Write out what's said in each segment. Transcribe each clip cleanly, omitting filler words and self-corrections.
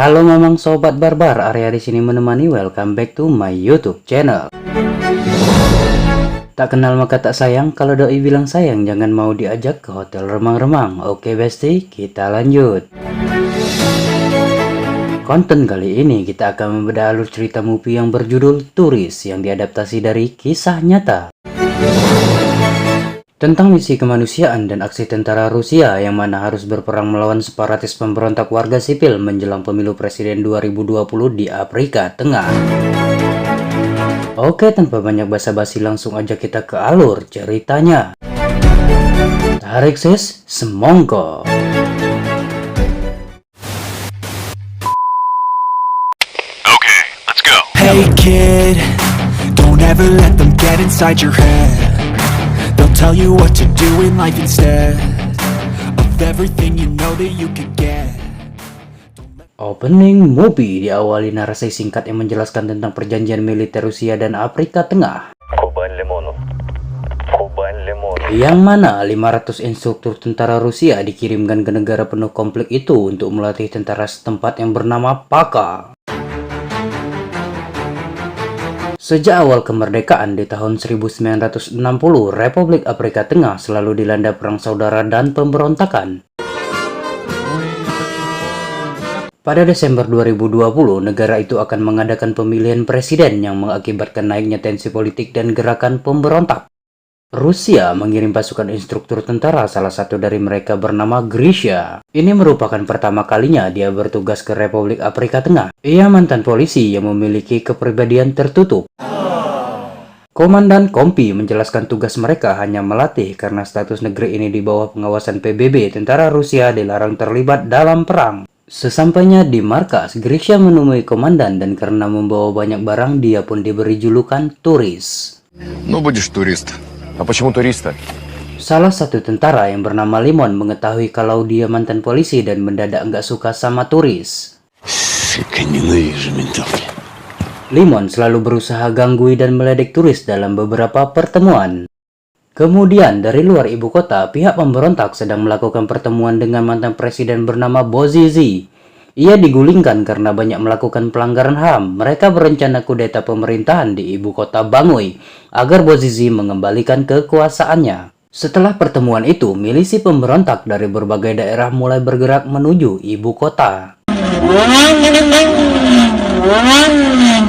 Halo Mamang Sobat Barbar, Arya di sini menemani. Welcome back to my YouTube channel. Tak kenal maka tak sayang, kalau doi bilang sayang jangan mau diajak ke hotel remang-remang. Oke bestie, kita lanjut. Konten kali ini kita akan membedah alur cerita movie yang berjudul Turis yang diadaptasi dari kisah nyata. Tentang misi kemanusiaan dan aksi tentara Rusia yang mana harus berperang melawan separatis pemberontak warga sipil menjelang pemilu presiden 2020 di Afrika Tengah. Oke, tanpa banyak basa-basi langsung aja kita ke alur ceritanya. Tarik sis, semongko. Okay, let's go. Hey kid, don't ever let them get inside your head. They'll tell you what to do in life instead of everything you know that you could get. Opening movie diawali narasi singkat yang menjelaskan tentang perjanjian militer Rusia dan Afrika Tengah. Yang mana 500 instruktur tentara Rusia dikirimkan ke negara penuh konflik itu untuk melatih tentara setempat yang bernama Paka. Sejak awal kemerdekaan di tahun 1960, Republik Afrika Tengah selalu dilanda perang saudara dan pemberontakan. Pada Desember 2020, negara itu akan mengadakan pemilihan presiden yang mengakibatkan naiknya tensi politik dan gerakan pemberontak. Rusia mengirim pasukan instruktur tentara, salah satu dari mereka bernama Grisha. Ini merupakan pertama kalinya dia bertugas ke Republik Afrika Tengah. Ia mantan polisi yang memiliki kepribadian tertutup. Komandan Kompi menjelaskan tugas mereka hanya melatih karena status negeri ini di bawah pengawasan PBB, tentara Rusia dilarang terlibat dalam perang. Sesampainya di markas, Grisha menemui komandan dan karena membawa banyak barang, dia pun diberi julukan turis. Ну, будешь турист. А почему туриста? Salah satu tentara yang bernama Limon mengetahui kalau dia mantan polisi dan mendadak nggak suka sama turis. Сука, ненавижу ментов. Limon selalu berusaha ganggui dan meledek turis dalam beberapa pertemuan. Kemudian dari luar ibu kota, pihak pemberontak sedang melakukan pertemuan dengan mantan presiden bernama Bozizi. Ia digulingkan karena banyak melakukan pelanggaran HAM. Mereka berencana kudeta pemerintahan di ibu kota Bangui agar Bozizi mengembalikan kekuasaannya. Setelah pertemuan itu, milisi pemberontak dari berbagai daerah mulai bergerak menuju ibu kota.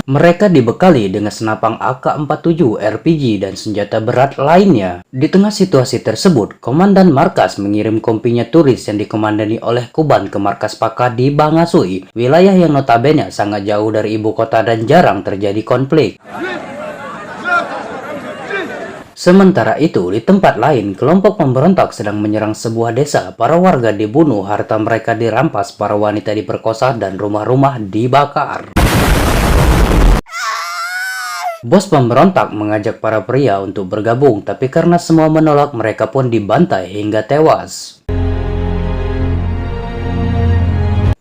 Mereka dibekali dengan senapang AK-47, RPG, dan senjata berat lainnya. Di tengah situasi tersebut, Komandan Markas mengirim kompinya turis yang dikomandani oleh Kuban ke markas Paka di Bangasui, wilayah yang notabene sangat jauh dari ibu kota dan jarang terjadi konflik. Sementara itu, di tempat lain, kelompok pemberontak sedang menyerang sebuah desa. Para warga dibunuh, harta mereka dirampas, para wanita diperkosa, dan rumah-rumah dibakar. Bos pemberontak mengajak para pria untuk bergabung, tapi karena semua menolak, mereka pun dibantai hingga tewas.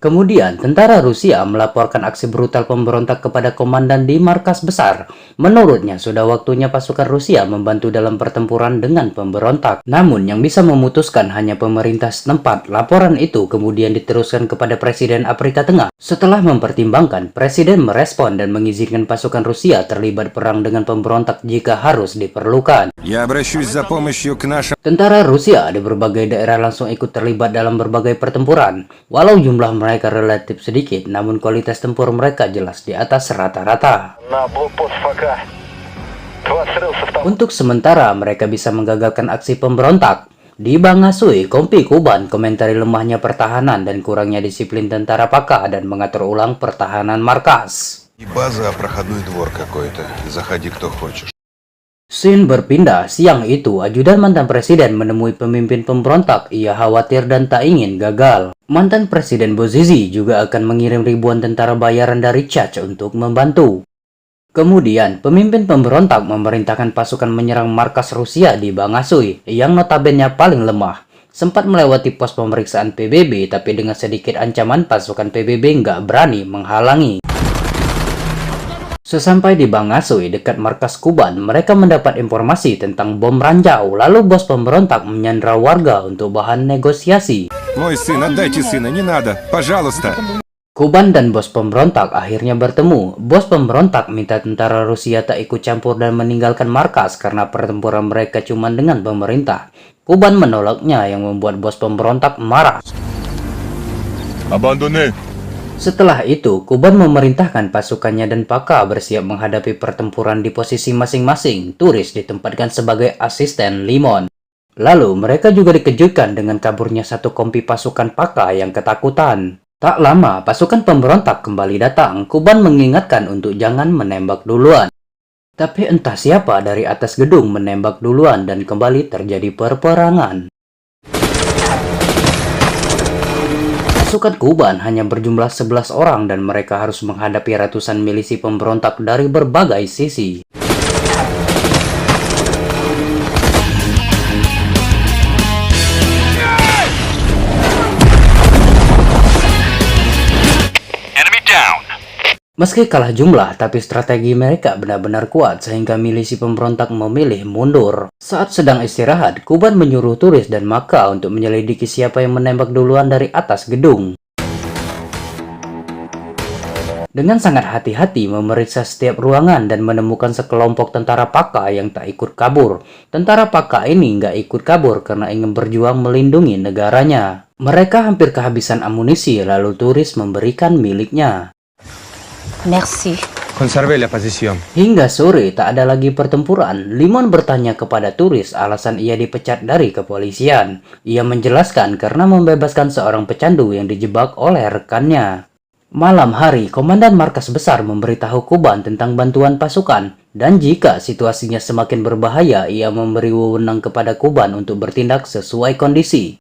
Kemudian, tentara Rusia melaporkan aksi brutal pemberontak kepada komandan di markas besar. Menurutnya, sudah waktunya pasukan Rusia membantu dalam pertempuran dengan pemberontak. Namun, yang bisa memutuskan hanya pemerintah setempat. Laporan itu kemudian diteruskan kepada Presiden Afrika Tengah. Setelah mempertimbangkan, Presiden merespon dan mengizinkan pasukan Rusia terlibat perang dengan pemberontak jika harus diperlukan. Tentara Rusia di berbagai daerah langsung ikut terlibat dalam berbagai pertempuran. Walau jumlah mereka relatif sedikit, namun kualitas tempur mereka jelas di atas rata-rata. Untuk sementara, mereka bisa menggagalkan aksi pemberontak. Di Bangasui, Kompi Kuban komentari lemahnya pertahanan dan kurangnya disiplin tentara Paka dan mengatur ulang pertahanan markas. Scene berpindah. Siang itu, ajudan mantan presiden menemui pemimpin pemberontak. Ia khawatir dan tak ingin gagal. Mantan presiden Bozizi juga akan mengirim ribuan tentara bayaran dari Chad untuk membantu. Kemudian, pemimpin pemberontak memerintahkan pasukan menyerang markas Rusia di Bangasui, yang notabene paling lemah. Sempat melewati pos pemeriksaan PBB, tapi dengan sedikit ancaman pasukan PBB nggak berani menghalangi. Sesampai di Bangasui dekat markas Kuban, mereka mendapat informasi tentang bom ranjau. Lalu bos pemberontak menyandra warga untuk bahan negosiasi. Мой сын, отдайте сына, не надо, пожалуйста. Kuban dan bos pemberontak akhirnya bertemu. Bos pemberontak minta tentara Rusia tak ikut campur dan meninggalkan markas karena pertempuran mereka cuma dengan pemerintah. Kuban menolaknya yang membuat bos pemberontak marah. Abandone. Setelah itu, Kuban memerintahkan pasukannya dan Paka bersiap menghadapi pertempuran di posisi masing-masing. Turis ditempatkan sebagai asisten Limon. Lalu, mereka juga dikejutkan dengan kaburnya satu kompi pasukan Paka yang ketakutan. Tak lama, pasukan pemberontak kembali datang. Kuban mengingatkan untuk jangan menembak duluan. Tapi entah siapa dari atas gedung menembak duluan dan kembali terjadi peperangan. Pasukan Kuban hanya berjumlah 11 orang dan mereka harus menghadapi ratusan milisi pemberontak dari berbagai sisi. Enemy down. Meski kalah jumlah, tapi strategi mereka benar-benar kuat sehingga milisi pemberontak memilih mundur. Saat sedang istirahat, Kuban menyuruh Turis dan Maka untuk menyelidiki siapa yang menembak duluan dari atas gedung. Dengan sangat hati-hati memeriksa setiap ruangan dan menemukan sekelompok tentara Paka yang tak ikut kabur. Tentara Paka ini nggak ikut kabur karena ingin berjuang melindungi negaranya. Mereka hampir kehabisan amunisi, lalu Turis memberikan miliknya. Merci. Conservez la position. Hingga sore tak ada lagi pertempuran. Limon bertanya kepada Turis alasan ia dipecat dari kepolisian. Ia menjelaskan karena membebaskan seorang pecandu yang dijebak oleh rekannya. Malam hari, Komandan Markas Besar memberitahu Kuban tentang bantuan pasukan. Dan jika situasinya semakin berbahaya, ia memberi wewenang kepada Kuban untuk bertindak sesuai kondisi.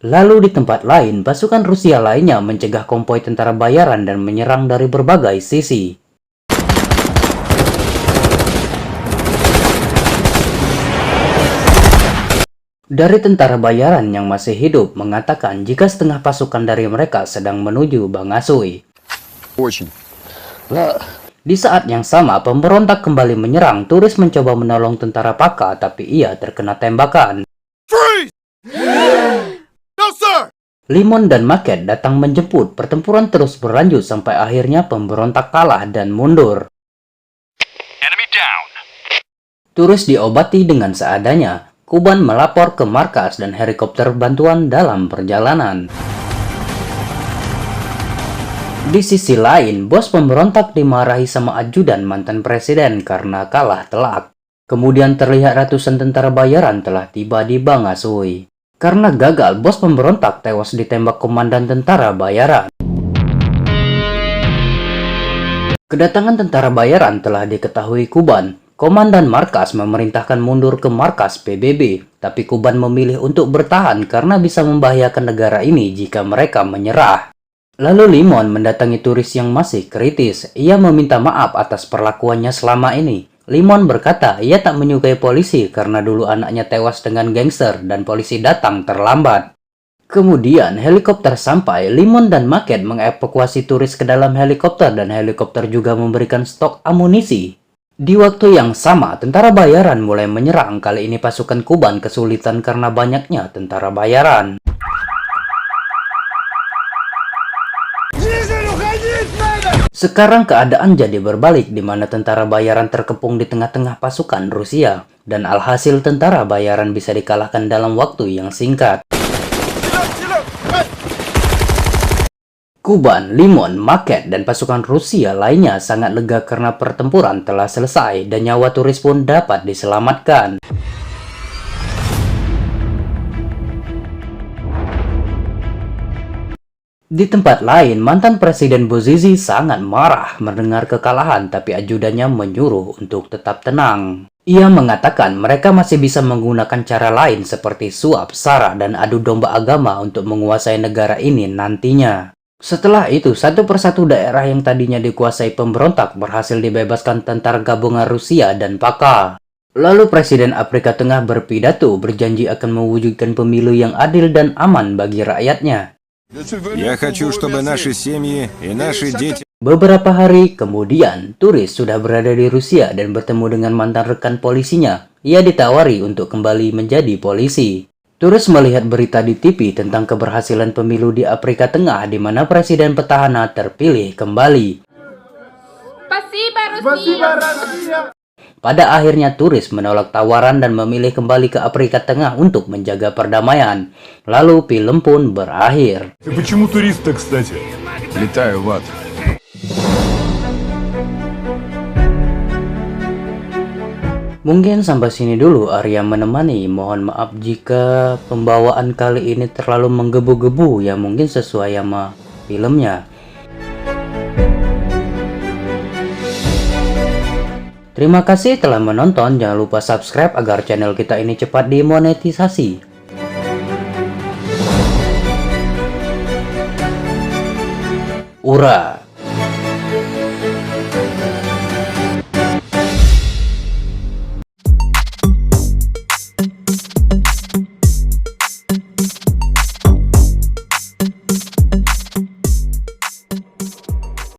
Lalu di tempat lain, pasukan Rusia lainnya mencegah konvoi tentara bayaran dan menyerang dari berbagai sisi. Dari tentara bayaran yang masih hidup mengatakan jika setengah pasukan dari mereka sedang menuju Bangasui. Очень. Di saat yang sama, pemberontak kembali menyerang. Turis mencoba menolong tentara Paka, tapi ia terkena tembakan. Limon dan Maket datang menjemput. Pertempuran terus berlanjut sampai akhirnya pemberontak kalah dan mundur. Enemy down. Turis diobati dengan seadanya. Kuban melapor ke markas dan helikopter bantuan dalam perjalanan. Di sisi lain, bos pemberontak dimarahi sama ajudan mantan presiden karena kalah telak. Kemudian terlihat ratusan tentara bayaran telah tiba di Bangasui. Karena gagal, bos pemberontak tewas ditembak komandan tentara bayaran. Kedatangan tentara bayaran telah diketahui Kuban. Komandan markas memerintahkan mundur ke markas PBB, tapi Kuban memilih untuk bertahan karena bisa membahayakan negara ini jika mereka menyerah. Lalu Limon mendatangi Turis yang masih kritis. Ia meminta maaf atas perlakuannya selama ini. Limon berkata ia tak menyukai polisi karena dulu anaknya tewas dengan gangster dan polisi datang terlambat. Kemudian helikopter sampai, Limon dan Maket mengevakuasi Turis ke dalam helikopter dan helikopter juga memberikan stok amunisi. Di waktu yang sama, tentara bayaran mulai menyerang. Kali ini pasukan Kuban kesulitan karena banyaknya tentara bayaran. Sekarang keadaan jadi berbalik di mana tentara bayaran terkepung di tengah-tengah pasukan Rusia dan alhasil tentara bayaran bisa dikalahkan dalam waktu yang singkat. Kuban, Limon, Maket, dan pasukan Rusia lainnya sangat lega karena pertempuran telah selesai dan nyawa Turis pun dapat diselamatkan. Di tempat lain, mantan Presiden Bozizi sangat marah mendengar kekalahan, tapi ajudannya menyuruh untuk tetap tenang. Ia mengatakan mereka masih bisa menggunakan cara lain seperti suap, sara, dan adu domba agama untuk menguasai negara ini nantinya. Setelah itu, satu persatu daerah yang tadinya dikuasai pemberontak berhasil dibebaskan tentara gabungan Rusia dan Paka. Lalu Presiden Afrika Tengah berpidato berjanji akan mewujudkan pemilu yang adil dan aman bagi rakyatnya. Я хочу, чтобы наши семьи и наши дети Beberapa hari kemudian, turis sudah berada di Rusia dan bertemu dengan mantan rekan polisinya. Ia ditawari untuk kembali menjadi polisi. Turis melihat berita di TV tentang keberhasilan pemilu di Afrika Tengah di mana presiden petahana terpilih kembali. Pada akhirnya turis menolak tawaran dan memilih kembali ke Afrika Tengah untuk menjaga perdamaian. Lalu film pun berakhir. Почему турист-то, кстати? Летаю в ад. Mungkin sampai sini dulu Arya menemani. Mohon maaf jika pembawaan kali ini terlalu menggebu-gebu, ya mungkin sesuai sama filmnya. Terima kasih telah menonton. Jangan lupa subscribe agar channel kita ini cepat dimonetisasi. Ura.